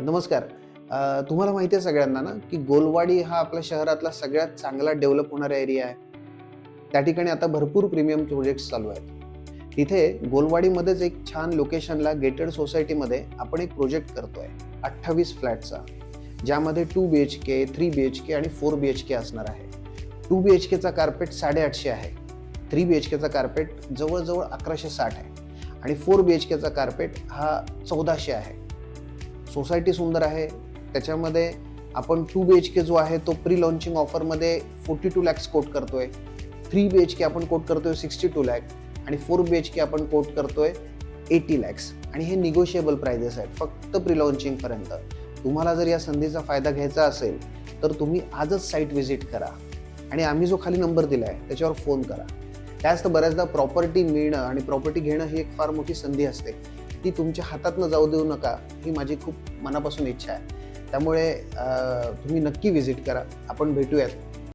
नमस्कार. तुम्हाला माहिती आहे सगळ्यांना ना, की गोलवाडी हा आपल्या शहरातला सगळ्यात चांगला डेव्हलप होणारा एरिया आहे. त्या ठिकाणी आता भरपूर प्रीमियम प्रोजेक्ट्स चालू आहेत. तिथे गोलवाडीमध्येच एक छान लोकेशनला गेटेड सोसायटीमध्ये आपण एक प्रोजेक्ट करतोय 28 फ्लॅटचा, ज्यामध्ये 2 BHK, 3 BHK आणि 4 BHK असणार आहे. 2 BHKचा कार्पेट 850 आहे. 3 BHKचा कार्पेट जवळ-जवळ 1160 आहे आणि 4 BHKचा कार्पेट हा 1400 आहे. सोसायटी सुंदर आहे. त्याच्यामध्ये आपण 2 BHK जो आहे तो प्री लॉन्चिंग ऑफरमध्ये 42 लॅक्स कोट करतोय. 3 BHK आपण कोट करतोय 62 लॅक आणि 4 BHK आपण कोट करतोय 80 लॅक्स आणि हे निगोशिएबल प्राइजेस आहेत फक्त प्री लॉन्चिंग पर्यंत. तुम्हाला जर या संधीचा फायदा घ्यायचा असेल तर तुम्ही आजच साईट व्हिजिट करा आणि आम्ही जो खाली नंबर दिलाय त्याच्यावर फोन करा. त्याच तर बऱ्याचदा प्रॉपर्टी मिळणं आणि प्रॉपर्टी घेणं ही एक फार मोठी संधी असते. ती तुमच्या हातातनं जाऊ देऊ नका, ही माझी खूप मनापासून इच्छा आहे. त्यामुळे तुम्ही नक्की व्हिजिट करा. आपण भेटूयात.